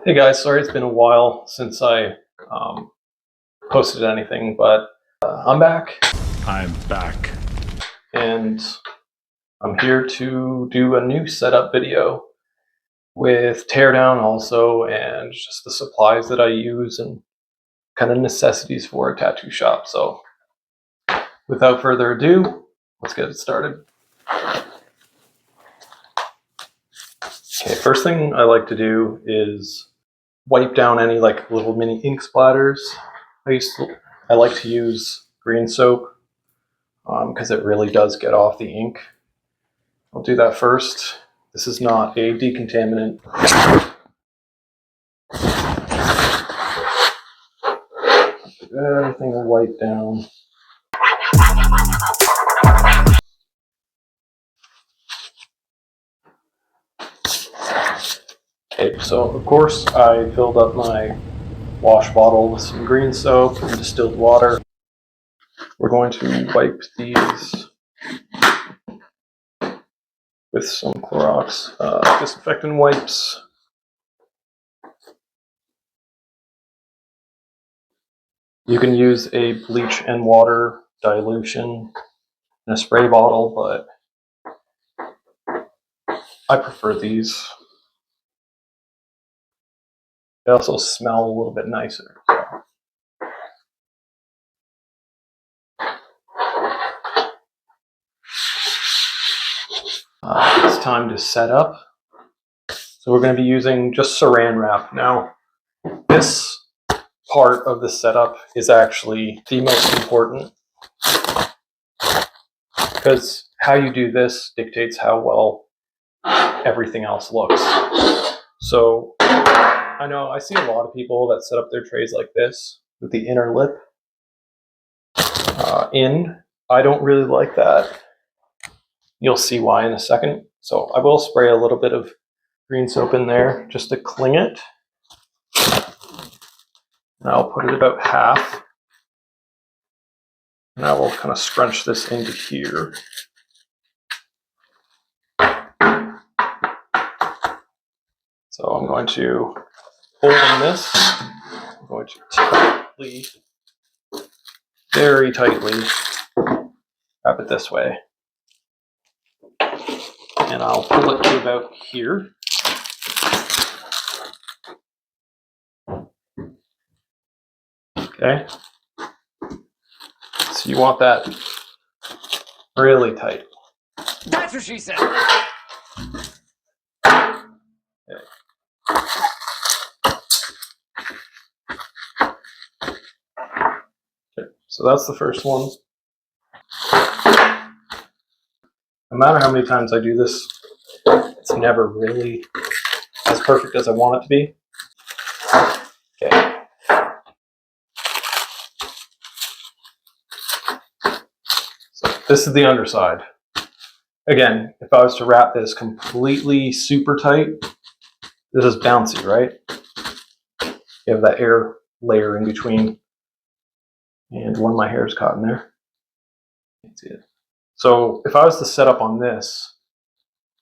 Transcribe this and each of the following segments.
Hey guys, sorry it's been a while since I posted anything, but I'm back. I'm back. And I'm here to do a new setup video with teardown also, and just the supplies that I use and kind of necessities for a tattoo shop. So without further ado, let's get it started. Okay, first thing I like to do is wipe down any like little mini ink splatters. I like to use green soap because it really does get off the ink. I'll do that first. This is not a decontaminant. Everything will wipe down. Okay, so of course I filled up my wash bottle with some green soap and distilled water. We're going to wipe these with some Clorox disinfectant wipes. You can use a bleach and water dilution in a spray bottle, but I prefer these. They also smell a little bit nicer. It's time to set up. So we're going to be using just saran wrap. Now, this part of the setup is actually the most important because how you do this dictates how well everything else looks. So I know I see a lot of people that set up their trays like this with the inner lip in. I don't really like that. You'll see why in a second. So I will spray a little bit of green soap in there just to cling it. And I'll put it about half. And I will kind of scrunch this into here. So I'm going to hold on this. I'm going to tightly, very tightly, wrap it this way. And I'll pull it to about here. Okay. So you want that really tight. That's what she said. Okay. Okay. So that's the first one. No matter how many times I do this, it's never really as perfect as I want it to be. Okay. So this is the underside. Again, if I was to wrap this completely super tight, this is bouncy, right? You have that air layer in between. And one of my hairs caught in there. Can't see it. So if I was to set up on this,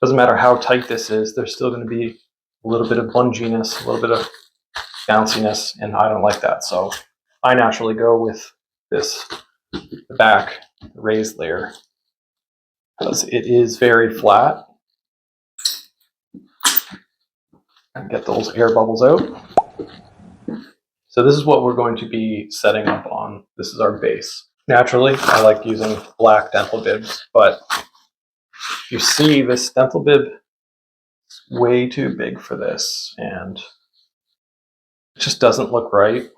doesn't matter how tight this is, there's still going to be a little bit of bunginess, a little bit of bounciness, and I don't like that. So I naturally go with this, the back raised layer, because it is very flat. And get those air bubbles out. So this is what we're going to be setting up on. This is our base. Naturally, I like using black dental bibs, but you see this dental bib is way too big for this, and it just doesn't look right.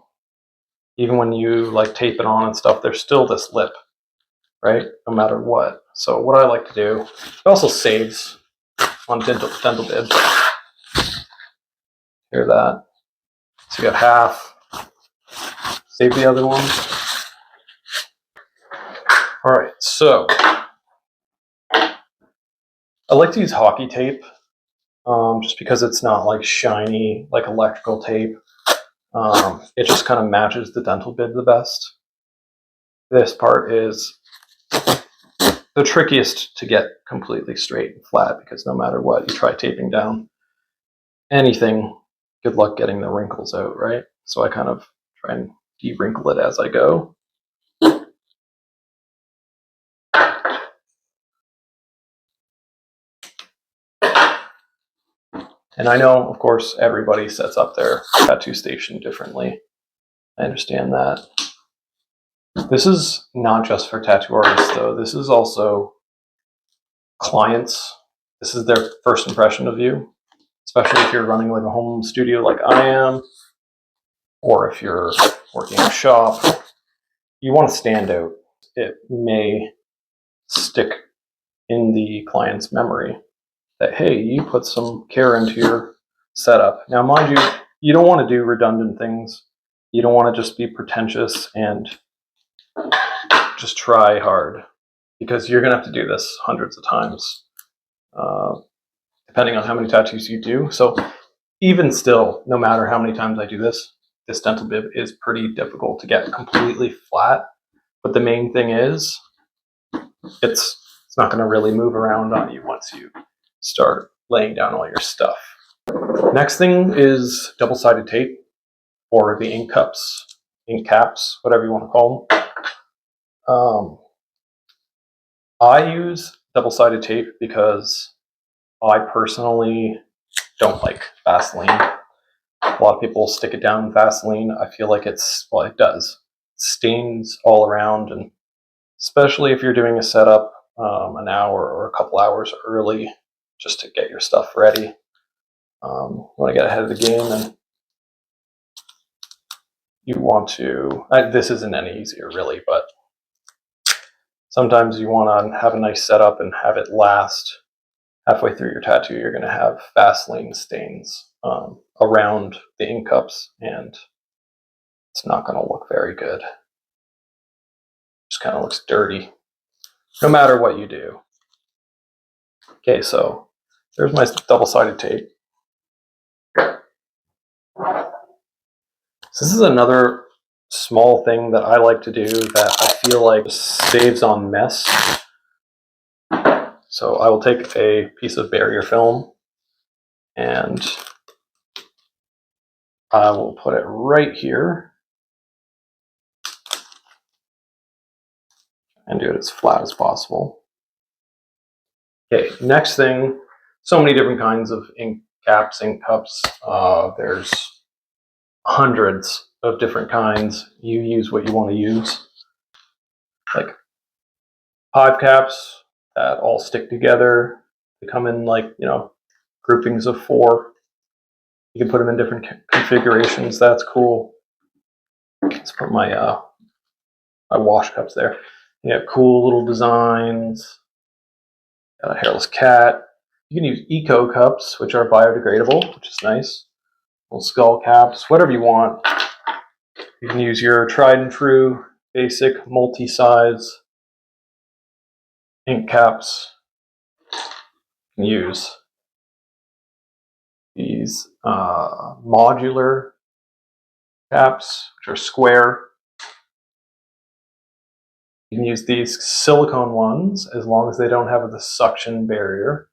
Even when you like tape it on and stuff, there's still this lip, right? No matter what. So what I like to do, it also saves on dental bibs. Hear that? So you got half. Save the other one. All right, so I like to use hockey tape just because it's not like shiny like electrical tape. It just kind of matches the dental bib the best. This part is the trickiest to get completely straight and flat because no matter what you try taping down anything, good luck getting the wrinkles out, right? So I kind of try and de-wrinkle it as I go. And I know, of course, everybody sets up their tattoo station differently. I understand that. This is not just for tattoo artists, though. This is also clients. This is their first impression of you, especially if you're running like a home studio like I am, or if you're working in a shop. You want to stand out. It may stick in the client's memory that, hey, you put some care into your setup. Now, mind you, you don't want to do redundant things. You don't want to just be pretentious and just try hard, because you're going to have to do this hundreds of times, depending on how many tattoos you do. So even still, no matter how many times I do this dental bib is pretty difficult to get completely flat. But the main thing is, it's not going to really move around on you once you start laying down all your stuff. Next thing is double-sided tape, or the ink cups, ink caps, whatever you want to call them. I use double-sided tape because I personally don't like Vaseline. A lot of people stick it down in Vaseline. I feel like it does. It stains all around, and especially if you're doing a setup an hour or a couple hours early just to get your stuff ready. You want to get ahead of the game, and you want to, this isn't any easier really, but sometimes you want to have a nice setup and have it last. Halfway through your tattoo, you're going to have Vaseline stains around the ink cups, and it's not going to look very good. Just kind of looks dirty, no matter what you do. Okay, so there's my double-sided tape. So this is another small thing that I like to do that I feel like saves on mess. So I will take a piece of barrier film and I will put it right here and do it as flat as possible. Okay, next thing, so many different kinds of ink caps, ink cups. There's hundreds of different kinds. You use what you want to use. Like hive caps that all stick together. They come in like, groupings of 4. You can put them in different configurations. That's cool. Let's put my my wash cups there. You have cool little designs. Got a hairless cat. You can use eco cups, which are biodegradable, which is nice. Little skull caps, whatever you want. You can use your tried and true basic multi-size ink caps. You can use these modular caps, which are square. You can use these silicone ones as long as they don't have the suction barrier.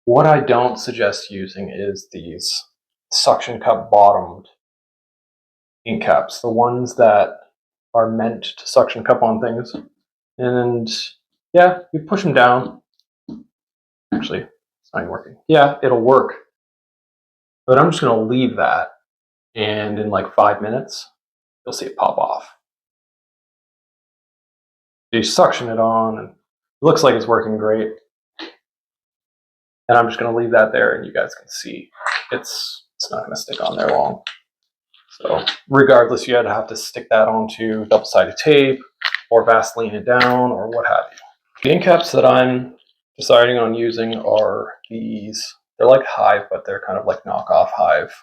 What I don't suggest using is these suction cup bottomed ink caps, the ones that are meant to suction cup on things. And yeah, you push them down. Actually, it's not even working. Yeah, it'll work. But I'm just going to leave that, and in like 5 minutes, you'll see it pop off. You suction it on, and it looks like it's working great. And I'm just going to leave that there, and you guys can see it's not going to stick on there long. So regardless, you have to stick that onto double-sided tape or Vaseline it down or what have you. The ink caps that I'm deciding on using are these. They're like Hive, but they're kind of like knockoff Hive.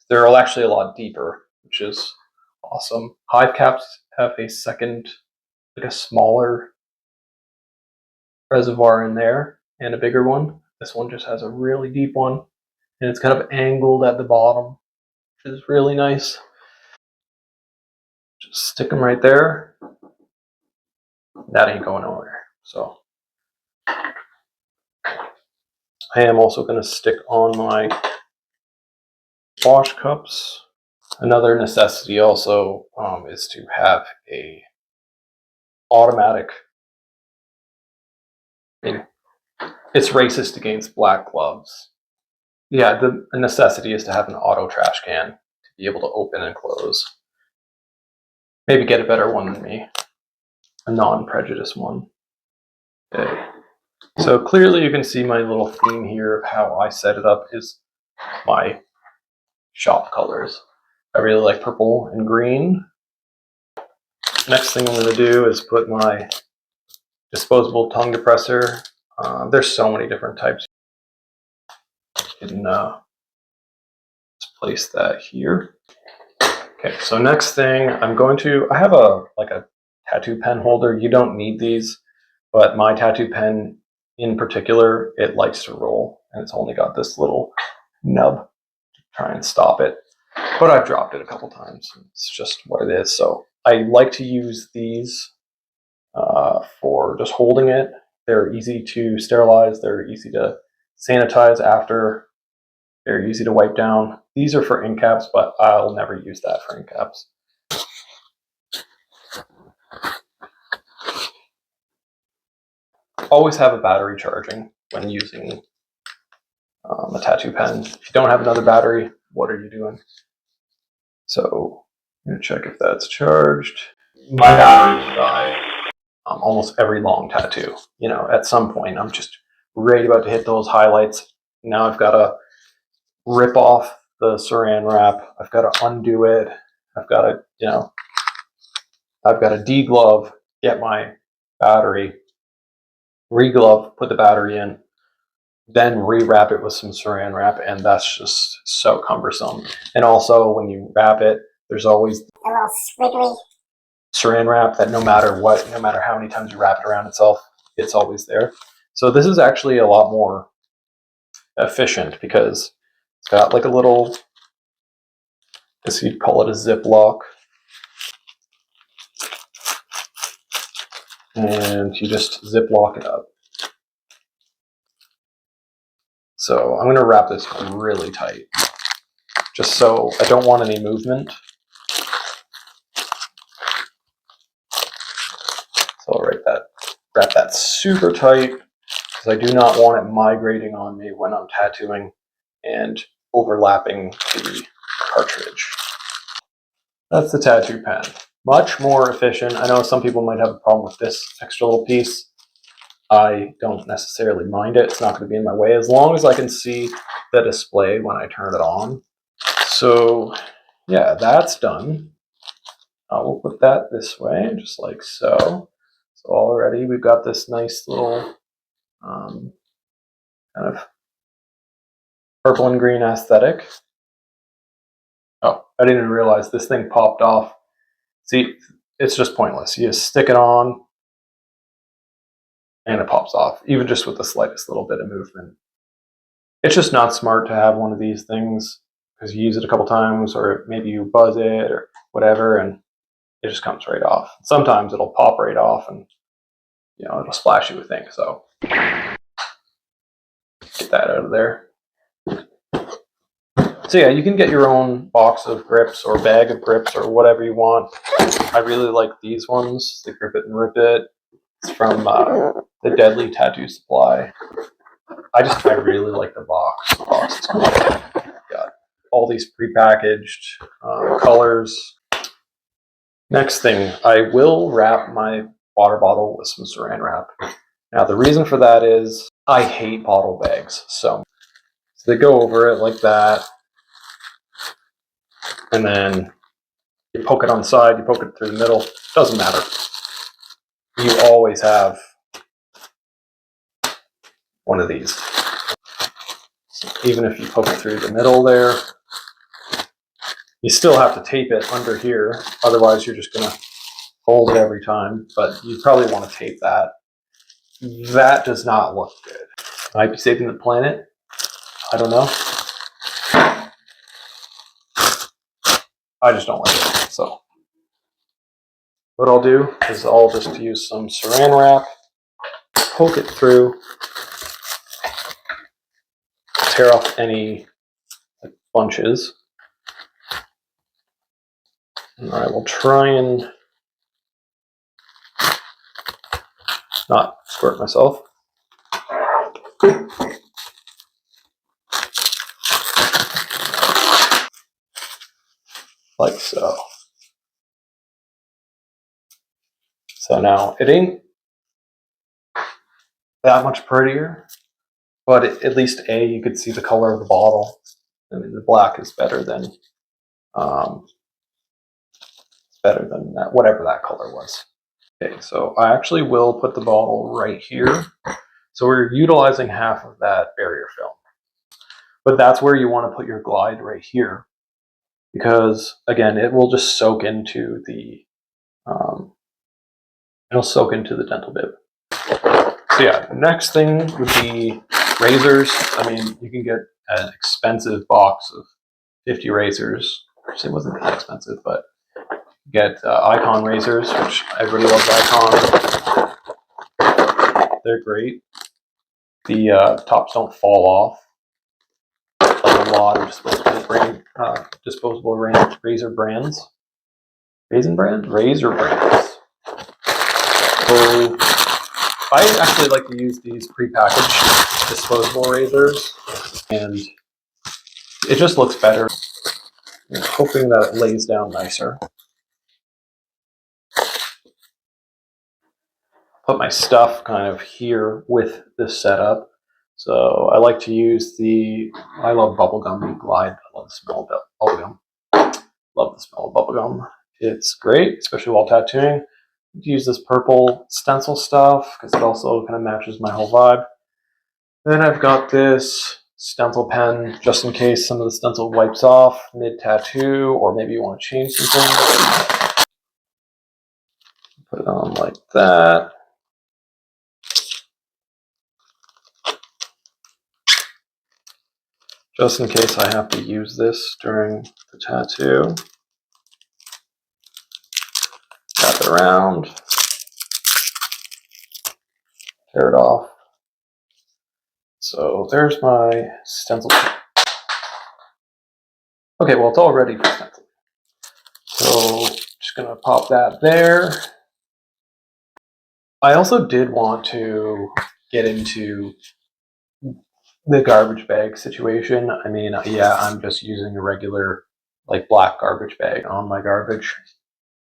They're actually a lot deeper, which is awesome. Hive caps have a second, like a smaller reservoir in there and a bigger one. This one just has a really deep one, and it's kind of angled at the bottom, which is really nice. Just stick them right there. That ain't going nowhere. So I am also going to stick on my wash cups. Another necessity also is to have a automatic. It's racist against black gloves. Yeah, the necessity is to have an auto trash can to be able to open and close. Maybe get a better one than me, a non-prejudice one. Okay. So clearly you can see my little theme here of how I set it up is my shop colors. I really like purple and green. Next thing I'm going to do is put my disposable tongue depressor. There's so many different types. You can just place that here. Okay, so next thing I have a tattoo pen holder. You don't need these, but my tattoo pen in particular, it likes to roll, and it's only got this little nub to try and stop it. But I've dropped it a couple times. It's just what it is. So I like to use these for just holding it. They're easy to sterilize. They're easy to sanitize after. They're easy to wipe down. These are for ink caps, but I'll never use that for ink caps. Always have a battery charging when using a tattoo pen. If you don't have another battery, what are you doing? So I'm going to check if that's charged. My batteries die almost every long tattoo. You know, at some point, I'm just right about to hit those highlights. Now I've got to rip off the saran wrap. I've got to undo it. I've got to, I've got to deglove, get my battery, reglove, put the battery in, then rewrap it with some saran wrap, and that's just so cumbersome. And also, when you wrap it, there's always a little squiggly saran wrap that no matter how many times you wrap it around itself, it's always there. So this is actually a lot more efficient because it's got like a little, I guess you'd call it a zip lock. And you just zip lock it up. So I'm going to wrap this really tight, just so I don't want any movement. So I'll wrap that super tight, because I do not want it migrating on me when I'm tattooing and overlapping the cartridge. That's the tattoo pen. Much more efficient. I know some people might have a problem with this extra little piece. I don't necessarily mind it. It's not going to be in my way as long as I can see the display when I turn it on. So yeah, that's done. We'll put that this way, just like so. So already we've got this nice little kind of purple and green aesthetic. Oh, I didn't even realize this thing popped off. See, it's just pointless. You just stick it on and it pops off, even just with the slightest little bit of movement. It's just not smart to have one of these things because you use it a couple times, or maybe you buzz it or whatever, and it just comes right off. Sometimes it'll pop right off and it'll splash you with ink. So get that out of there. So yeah, you can get your own box of grips or bag of grips or whatever you want. I really like these ones, the Grip It and Rip It. It's from the Deadly Tattoo Supply. I really like the box. The box is cool. Got all these prepackaged colors. Next thing, I will wrap my water bottle with some saran wrap. Now the reason for that is I hate bottle bags. So they go over it like that. And then you poke it on the side, you poke it through the middle. Doesn't matter. You always have one of these. So even if you poke it through the middle there, you still have to tape it under here. Otherwise, you're just going to fold it every time. But you probably want to tape that. That does not look good. Might be saving the planet. I don't know. I just don't like it. So what I'll do is I'll just use some saran wrap, poke it through, tear off any bunches. And I will try and not squirt myself. Like so. So now it ain't that much prettier, but at least you could see the color of the bottle. I mean, the black is better than that, whatever that color was. Okay, so I actually will put the bottle right here. So we're utilizing half of that barrier film. But that's where you want to put your glide, right here. Because, again, it will just soak into the, dental bib. So yeah, next thing would be razors. I mean, you can get an expensive box of 50 razors. Actually, it wasn't that expensive, but get Icon razors, which everybody loves Icon. They're great. The tops don't fall off. Like a lot of disposable razor brands. Razor brands. So I actually like to use these prepackaged disposable razors, and it just looks better. I'm hoping that it lays down nicer. Put my stuff kind of here with this setup. So I like to use I love bubblegum glide. I love the smell of bubblegum. Love the smell of bubblegum. It's great, especially while tattooing. Use this purple stencil stuff because it also kind of matches my whole vibe. Then I've got this stencil pen just in case some of the stencil wipes off mid-tattoo, or maybe you want to change some things. Put it on like that. Just in case I have to use this during the tattoo. Wrap it around. Tear it off. So there's my stencil. Okay, well, it's all ready for stencil. So just gonna pop that there. I also did want to get into the garbage bag situation. I mean, yeah, I'm just using a regular, like, black garbage bag on my garbage.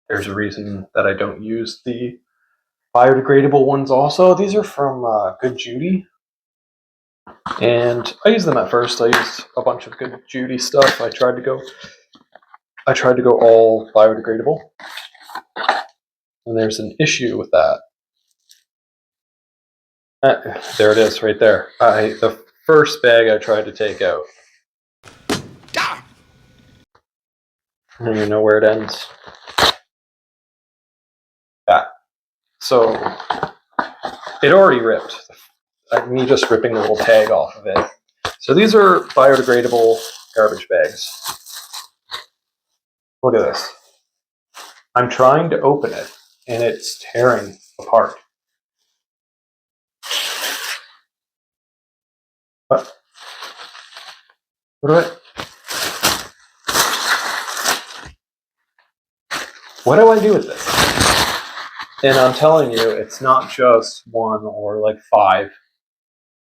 There's a reason that I don't use the biodegradable ones also. These are from Good Judy. And I used them at first. I used a bunch of Good Judy stuff. I tried to go all biodegradable. And there's an issue with that. There it is, right there. The first bag I tried to take out. I don't even know where it ends. That. So it already ripped. Me just ripping the little tag off of it. So these are biodegradable garbage bags. Look at this. I'm trying to open it, and it's tearing apart. What? What do I do with this? And I'm telling you, it's not just one or like five.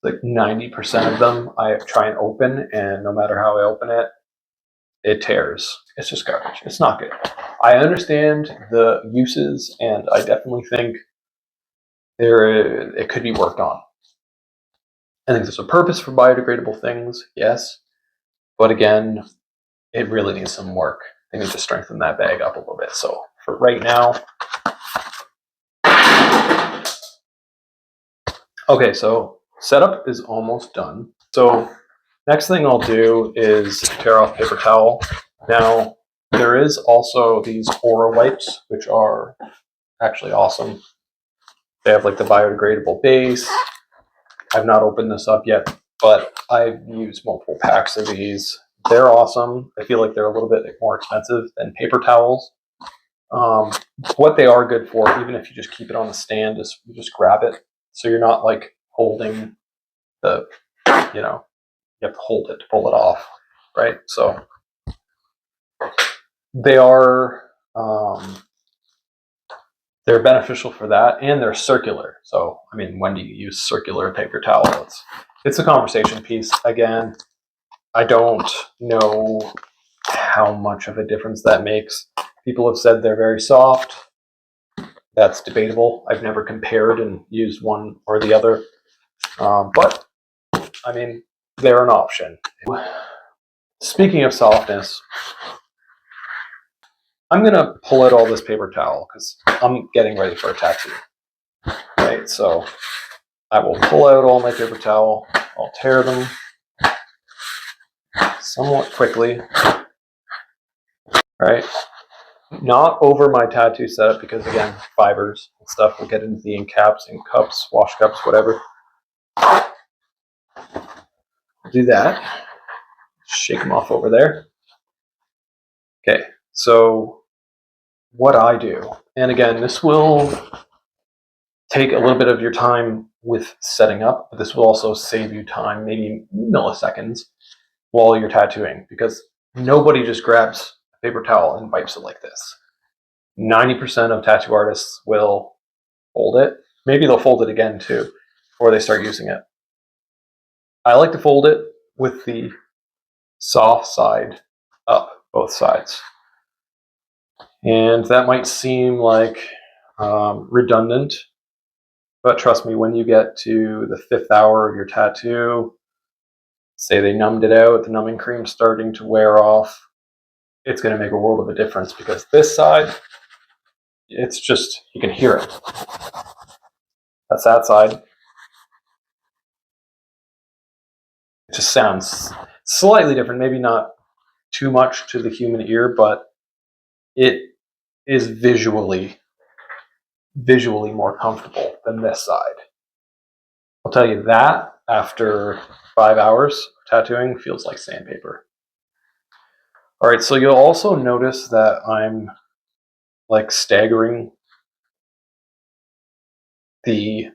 Like 90% of them I try and open, and no matter how I open it, it tears. It's just garbage. It's not good. I understand the uses, and I definitely think it could be worked on. I think there's a purpose for biodegradable things, yes. But again, it really needs some work. They need to strengthen that bag up a little bit. So for right now, okay, so setup is almost done. So next thing I'll do is tear off paper towel. Now, there is also these Aura wipes, which are actually awesome. They have like the biodegradable base. I've not opened this up yet, but I've used multiple packs of these. They're awesome. I feel like they're a little bit more expensive than paper towels. What they are good for, even if you just keep it on the stand, is you just grab it. So you're not like holding you have to hold it to pull it off, right? So they are they're beneficial for that, and they're circular. So, I mean, when do you use circular paper towel? It's a conversation piece. Again, I don't know how much of a difference that makes. People have said they're very soft. That's debatable. I've never compared and used one or the other. But, I mean, they're an option. Speaking of softness, I'm going to pull out all this paper towel because I'm getting ready for a tattoo. Right, so I will pull out all my paper towel. I'll tear them somewhat quickly. Right? Not over my tattoo setup because, again, fibers and stuff will get into the ink caps and cups, wash cups, whatever. I'll do that. Shake them off over there. Okay, so what I do, and again, this will take a little bit of your time with setting up, but this will also save you time, maybe milliseconds, while you're tattooing, because nobody just grabs a paper towel and wipes it like this. 90% of tattoo artists will fold it. Maybe they'll fold it again too, before they start using it. I like to fold it with the soft side up, both sides. And that might seem like redundant, but trust me, when you get to the 5th hour of your tattoo, say they numbed it out, the numbing cream's starting to wear off, it's going to make a world of a difference, because this side, it's just, you can hear it. That's that side. It just sounds slightly different, maybe not too much to the human ear, but it is visually more comfortable than this side. I'll tell you that after 5 hours tattooing feels like sandpaper. All right, so you'll also notice that I'm like staggering the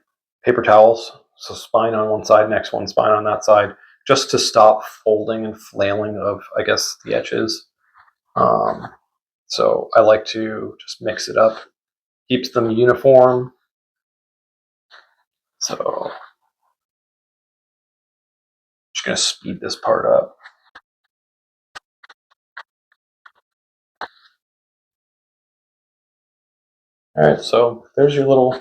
paper towels. So spine on one side, next one, spine on that side, just to stop folding and flailing of, I guess, the edges. So I like to just mix it up. Keeps them uniform. So just going to speed this part up. All right, so there's your little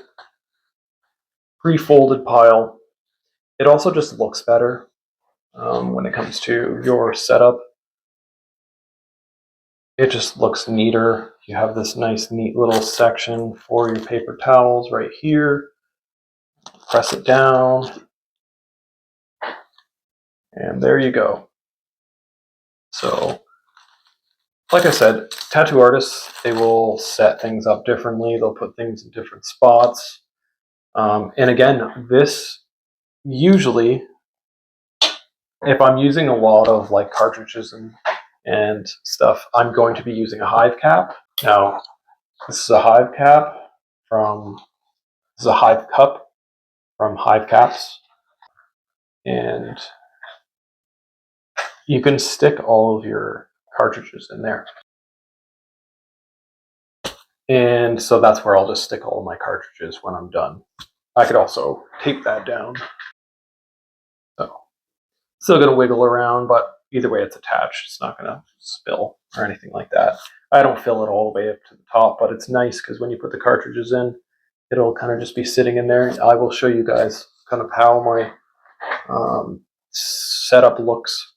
pre-folded pile. It also just looks better when it comes to your setup. It just looks neater. You have this nice, neat little section for your paper towels right here. Press it down. And there you go. So, like I said, tattoo artists, they will set things up differently. They'll put things in different spots. And again, this usually, if I'm using a lot of like cartridges and stuff, I'm going to be using a hive cap. Now, this is a hive cap this is a hive cup from Hive Caps. And you can stick all of your cartridges in there. And so that's where I'll just stick all of my cartridges when I'm done. I could also tape that down. So, still going to wiggle around, but either way it's attached. It's not going to spill or anything like that. I don't fill it all the way up to the top, but it's nice because when you put the cartridges in, it'll kind of just be sitting in there. I will show you guys kind of how my setup looks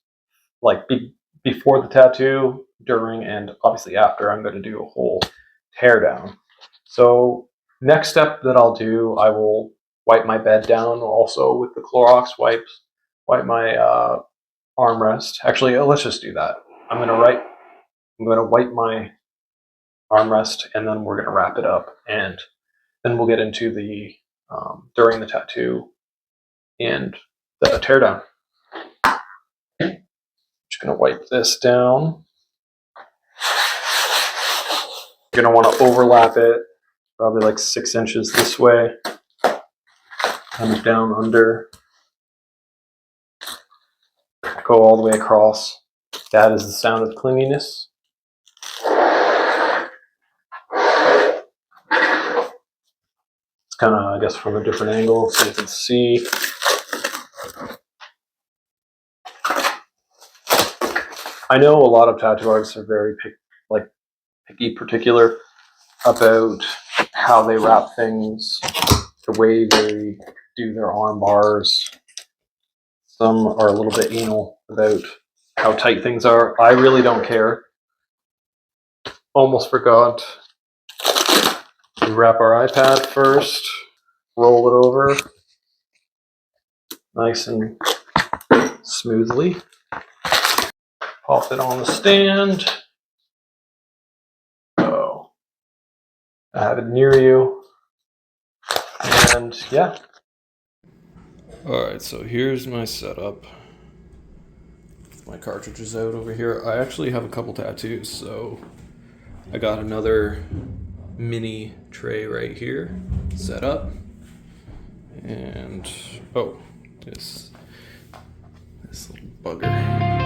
like before the tattoo, during, and obviously after. I'm going to do a whole tear down. So next step that I'll do, I will wipe my bed down also with the Clorox wipes, wipe my armrest. Actually, let's just do that. I'm going to wipe my armrest, and then we're going to wrap it up, and then we'll get into the during the tattoo and the teardown. Just going to wipe this down. You're going to want to overlap it, probably like 6 inches this way, and down under. Go all the way across. That is the sound of cleanliness. It's kind of, I guess, from a different angle so you can see. I know a lot of tattoo artists are very picky, particular about how they wrap things, the way they do their arm bars. Some are a little bit anal about how tight things are. I really don't care. Almost forgot. We wrap our iPad first, roll it over nice and smoothly. Pop it on the stand. So I have it near you. And yeah. Alright, so here's my setup. My cartridges out over here. I actually have a couple tattoos, so I got another mini tray right here set up. And oh, this little bugger.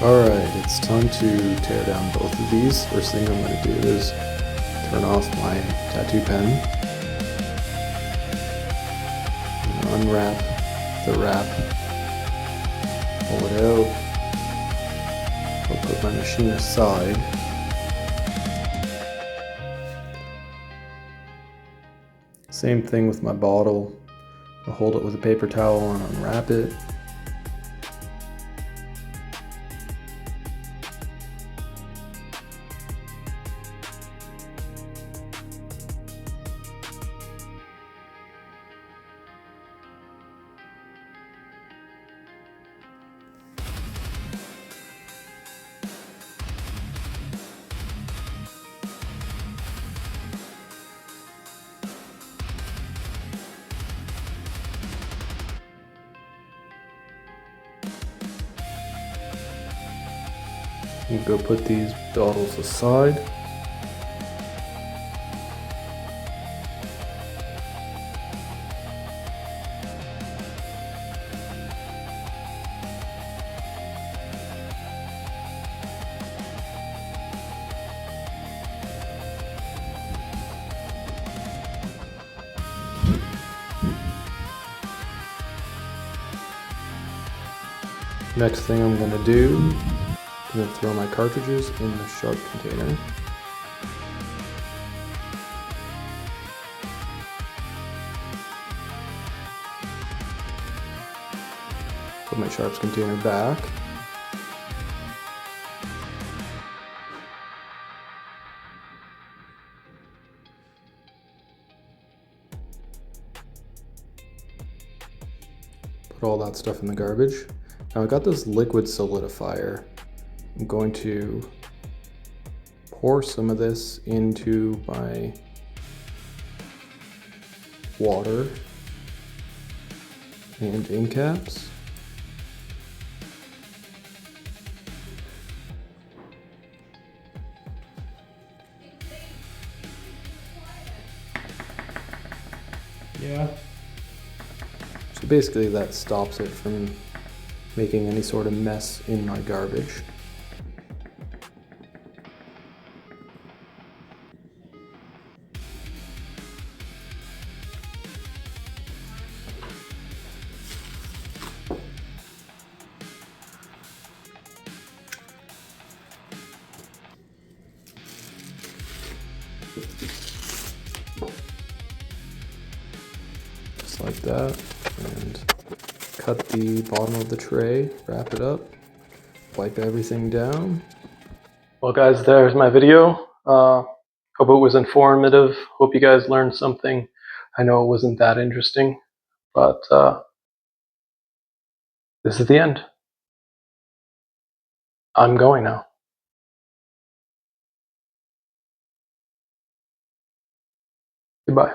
Alright, it's time to tear down both of these. First thing I'm going to do is turn off my tattoo pen. Unwrap the wrap. Pull it out. I'll put my machine aside. Same thing with my bottle. I'll hold it with a paper towel and unwrap it. You go put these bottles aside. Next thing I'm going to do, I'm going to throw my cartridges in the sharp container. Put my sharps container back. Put all that stuff in the garbage. Now I got this liquid solidifier. I'm going to pour some of this into my water and ink caps. Yeah. So basically that stops it from making any sort of mess in my garbage. Just like that, and cut the bottom of the tray, wrap it up, wipe everything down. Well guys, there's my video. Hope it was informative. Hope you guys learned something. I know it wasn't that interesting, but this is the end. I'm going now. Goodbye.